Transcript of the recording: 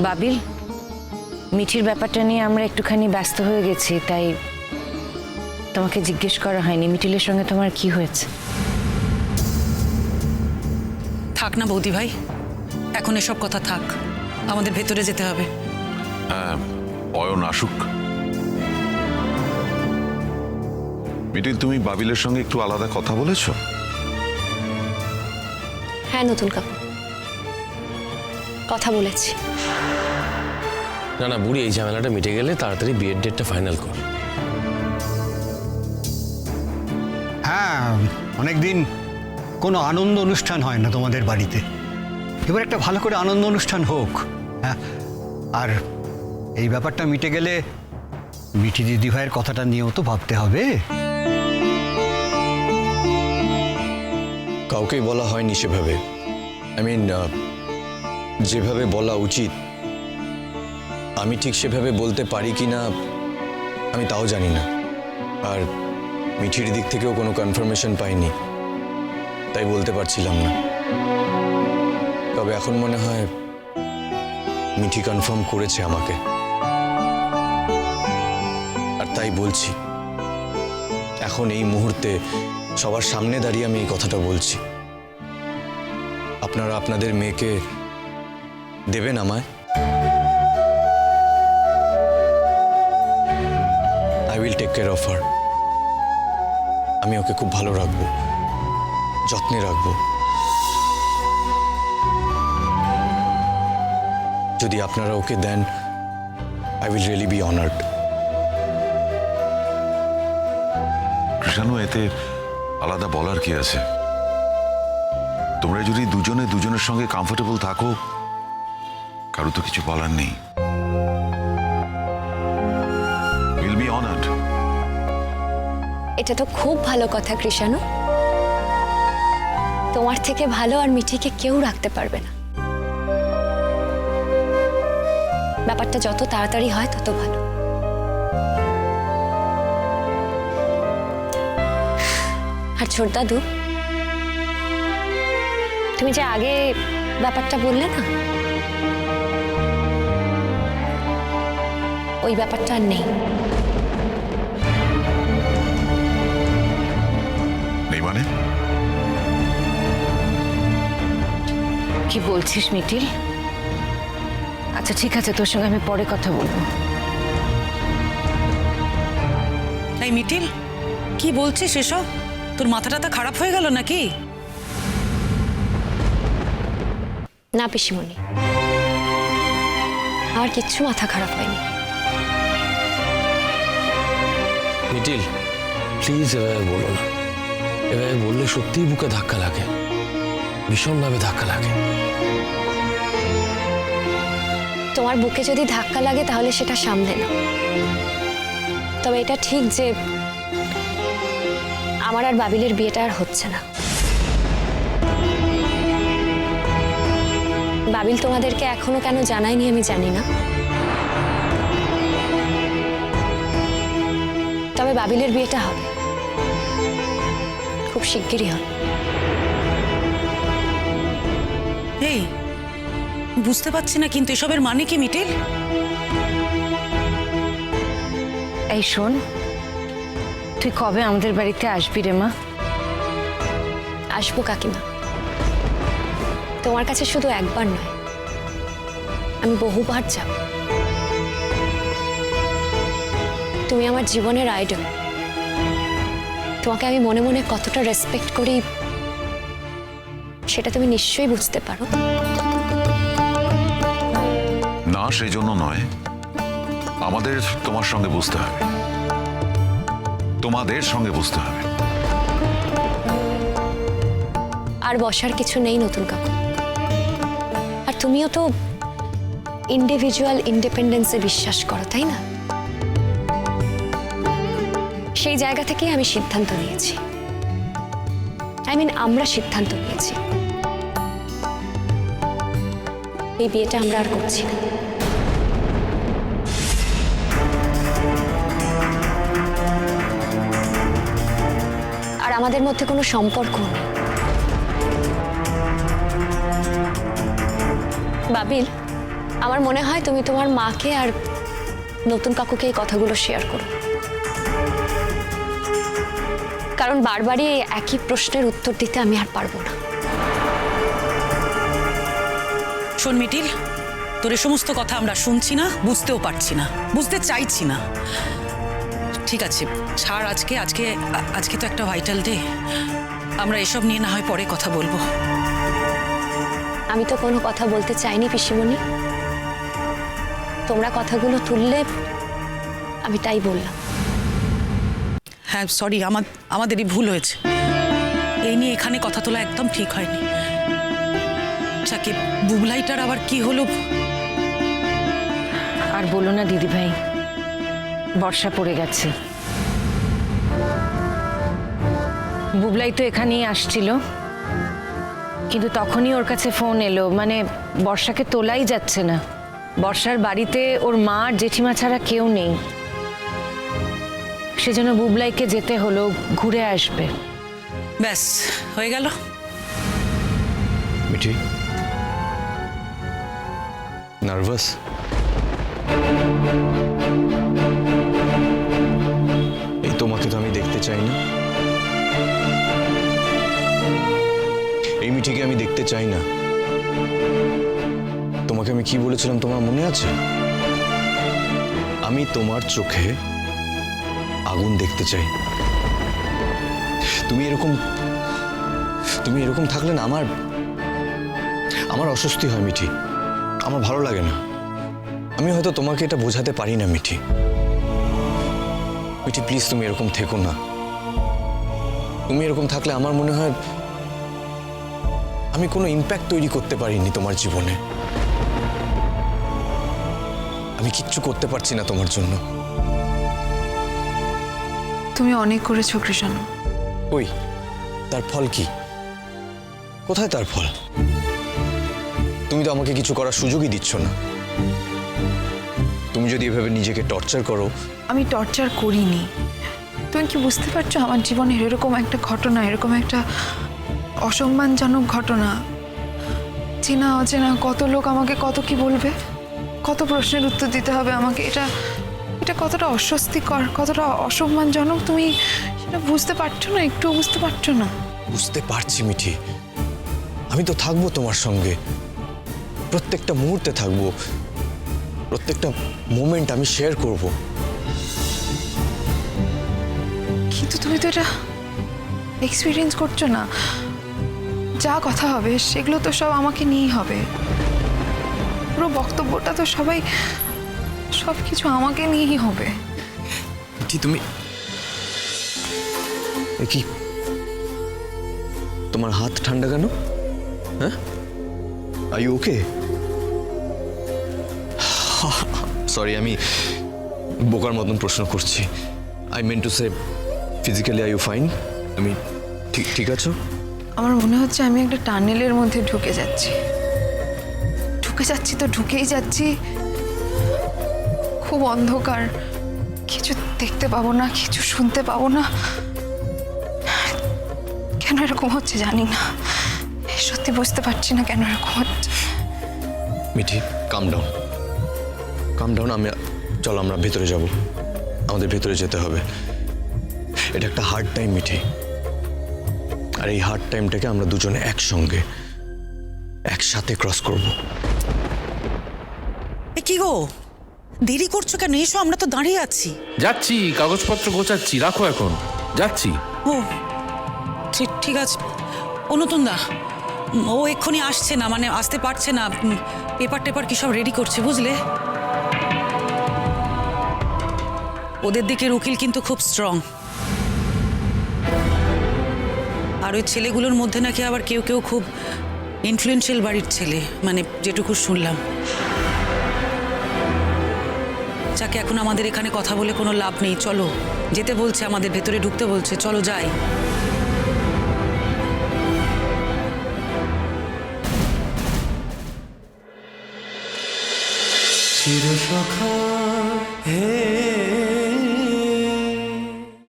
বাবিল, মিঠির ব্যাপারটা নিয়ে আমরা একটুখানি ব্যস্ত হয়ে গেছি, তাই তোমাকে জিজ্ঞেস করা হয়নি মিঠিলের সঙ্গে তোমার কি হয়েছে। থাক না বৌদি ভাই, এখন এসব কথা থাক, আমাদের ভেতরে যেতে হবে। হ্যাঁ, অয়ন আসুক। মিঠিল, তুমি বাবিলের সঙ্গে একটু আলাদা কথা বলেছো? হ্যাঁ নতুন কাকু, কথা বলেছি। না না বুড়ি, এই ঝামেলাটা মিটে গেলে তাড়াতাড়ি বিয়ের ডেটটা ফাইনাল কর। হ্যাঁ, অনেকদিন কোনো আনন্দ অনুষ্ঠান হয় না তোমাদের বাড়িতে, এবার একটা ভালো করে আনন্দ অনুষ্ঠান হোক। হ্যাঁ, আর এই ব্যাপারটা মিটে গেলে মিঠি দিদি ভাইয়ের কথাটা নিয়েও তো ভাবতে হবে। কাউকেই বলা হয়নি সেভাবে, যেভাবে বলা উচিত আমি ঠিক সেভাবে বলতে পারি কি না আমি তাও জানি না। আর মিঠির দিক থেকেও কোনো কনফার্মেশন পাইনি, তাই বলতে পারছিলাম না। তবে এখন মনে হয় মিঠি কনফার্ম করেছে আমাকে, আর তাই বলছি। এখন এই মুহূর্তে সবার সামনে দাঁড়িয়ে আমি এই কথাটা বলছি। আপনারা আপনাদের মেয়েকে দেবেন আমায়? I will take care of her. আমি ওকে খুব ভালো রাখবো, যত্নে রাখবো। যদি আপনারা ওকে দেন, I will really be honoured. Krishanu, এতে আলাদা বলার কি আছে? তোমরা যদি দুজনে দুজনের সঙ্গে কমফোর্টেবল থাকো, কারো তো কিছু বলার নেই। Will be honoured. এটা তো খুব ভালো কথা কৃষাণু, তোমার থেকে ভালো আর মিঠিকে কেউ রাখতে পারবে না। ব্যাপারটা যত তাড়াতাড়ি হয় তত ভালো। আর ছোট দাদু, তুমি যে আগে ব্যাপারটা বললে না, ওই ব্যাপারটা আর নেই। নেই মানে? কি বলছিস মিঠিল? আচ্ছা ঠিক আছে, তোর সঙ্গে আমি পরে কথা বলবো। এই মিঠিল, কি বলছিস এসব? তোর মাথাটা খারাপ হয়ে গেল নাকি? না পিসিমণি, আমার কিচ্ছু মাথা খারাপ হয়নি। মিটিল, প্লিজ এভাবে বলো না। এভাবে বললে সত্যিই বুকে ধাক্কা লাগে, ভীষণভাবে ধাক্কা লাগে। তোমার বুকে যদি ধাক্কা লাগে তাহলে সেটা সামলে না। তবে এটা ঠিক যে আমার আর বাবিলের বিয়েটা আর হচ্ছে না। বাবিল তোমাদেরকে এখনো কেন জানায়নি আমি জানি না, তবে বাবিলের বিয়েটা হবে, খুব শিগগিরই হবে। এই বুঝতে পারছি না কিন্তু এসবের মানে কি মিঠিল? এই শোন, তুই কবে আমাদের বাড়িতে আসবি রে মা? আসবো কাকিমা, তোমার কাছে শুধু একবার নয়, আমি বহুবার যাব। তুমি আমার জীবনের আইডল, তোমাকে আমি মনে মনে কতটা রেসপেক্ট করি সেটা তুমি নিশ্চয়ই বুঝতে পারো। না, সেই জন্য নয়, আমাদের তোমার সঙ্গে বুঝতে হবে, তোমাদের সঙ্গে বুঝতে হবে। আর বসার কিছু নেই নতুন কাকু, আর তুমিও তো ইন্ডিভিজুয়াল ইন্ডিপেন্ডেন্সে বিশ্বাস করো, তাই না? সেই জায়গা থেকেই আমি সিদ্ধান্ত নিয়েছি, আমরা সিদ্ধান্ত নিয়েছি এই বিয়েটা আমরা আর করছি না। আর আমাদের মধ্যে কোনো সম্পর্ক নেই। বাবিল, আমার মনে হয় তুমি তোমার মাকে আর নতুন কাকুকে এই কথাগুলো শেয়ার করো, কারণ বারবারই এই একই প্রশ্নের উত্তর দিতে আমি আর পারবো না। শোন মিটিল, তোর এই সমস্ত কথা আমরা শুনছি না, বুঝতেও পারছি না, বুঝতে চাইছি না। ঠিক আছে, ছাড়। আজকে আজকে আজকে তো একটা ভাইটাল ডে, আমরা এসব নিয়ে না হয় পরে কথা বলবো। আমি তো কোনো কথা বলতে চাইনি পিসিমণি, তোমরা কথাগুলো তুললে আমি তাই বললাম। হ্যাঁ সরি, আমাদেরই ভুল হয়েছে। এই নিয়ে এখানে কথা তোলা একদম ঠিক হয়নি। যাকে বুবলাইটার আবার কি হলো? আর বলো না দিদি ভাই, বর্ষা পড়ে গেছে। বুবলাই তো এখানেই আসছিল, কিন্তু তখনই ওর কাছে ফোন এলো, মানে বর্ষাকে তোলাই যাচ্ছে না। বর্ষার বাড়িতে ওর মা আর জেঠিমা ছাড়া কেউ নেই, সেজন্য বুবলাইকে যেতে হলো, ঘুরে আসবে। ব্যাস হয়ে গেল। মিঠি, নার্ভাস? এই তোমাকে তো আমি দেখতে চাই না, এই মিঠিকে আমি দেখতে চাই না। তোমাকে আমি কি বলেছিলাম তোমার মনে আছে? আমি তোমার চোখে আগুন দেখতে চাই। তুমি এরকম থাকলে না আমার অস্বস্তি হয় মিঠি, আমার ভালো লাগে না। আমি হয়তো তোমাকে এটা বোঝাতে পারি না মিঠি। মিঠি প্লিজ, তুমি এরকম থেকো না। তুমি এরকম থাকলে আমার মনে হয় আমি কোনো ইম্প্যাক্ট তৈরি করতে পারিনি তোমার জীবনে। আমি কিচ্ছু করতে পারছি না তোমার জন্য। তুমি অনেক করেছো কৃষাণু। ওই তার ফল কি? কোথায় তার ফল? তুমি তো আমাকে কিছু করার সুযোগই দিচ্ছ না। তুমি যদি এভাবে নিজেকে টর্চার করো। আমি টর্চার করিনি। তুমি কি বুঝতে পারছো আমার জীবনে এরকম একটা ঘটনা, এরকম একটা অসম্মানজনক ঘটনা, চেনা অচেনা কত লোক আমাকে কত কি বলবে, কত প্রশ্নের উত্তর দিতে হবে আমাকে, এটা কতটা অস্বস্তিকর, কতটা অসম্মানজনক তুমি সেটা বুঝতে পারছো না, একটুও বুঝতে পারছো না। বুঝতে পারছি মিঠি, আমি তো থাকবো তোমার সঙ্গে, প্রত্যেকটা মুহূর্তে থাকবো, প্রত্যেকটা মোমেন্ট আমি শেয়ার করব। কিন্তু তুমি তো এটা এক্সপিরিয়েন্স করছো না। যা কথা হবে সেগুলো তো সব আমাকে নিয়েই হবে, পুরো বক্তব্যটা তো সব কিছু আমাকে নিয়েই হবে। মিঠি তুমি কি, তোমার হাত ঠান্ডা কেন? হ্যাঁ, আর ইউ ওকে? সরি, আমি বোকার মতন প্রশ্ন করছি। I mean to say physically are you fine? তুমি ঠিক আছো? আমার মনে হচ্ছে আমি একটা টানেলের মধ্যে ঢুকে যাচ্ছি তো ঢুকেই যাচ্ছি। খুব অন্ধকার, কিছু দেখতে পাবো না, কিছু শুনতে পাবো না। কেন এরকম হচ্ছে জানি না, সত্যি বুঝতে পারছি না কেন এরকম হচ্ছে। মিঠি কাম ডাউন। চলো আমরা ভেতরে যাব, আমাদের ভেতরে যেতে হবে। এটা একটা হার্ড টাইম মিঠি, আর এই হার্ড টাইমটাকে আমরা দুজনে একসাথে ক্রস করব। কি গো, দেরি করছো কেন? এসো, আমরা তো দাঁড়িয়ে আছি। যাচ্ছি, কাগজপত্র গোছাচ্ছি, রাখো এখন, যাচ্ছি। ও ঠিক আছে। ও নতুন দা, ও এক্ষুনি আসছে না, মানে আসতে পারছে না, পেপার কি সব রেডি করছে, বুঝলে? ওদের দিকের উকিল কিন্তু খুব স্ট্রং, আর ওই ছেলেগুলোর মধ্যে নাকি আবার কেউ খুব ইনফ্লুয়েন্সিয়াল বাড়ির ছেলে, মানে যেটুকু শুনলাম। যাকে এখন আমাদের এখানে কথা বলে কোনো লাভ নেই, চলো, যেতে বলছে, আমাদের ভেতরে ঢুকতে বলছে, চলো যাই। চিরসখা হে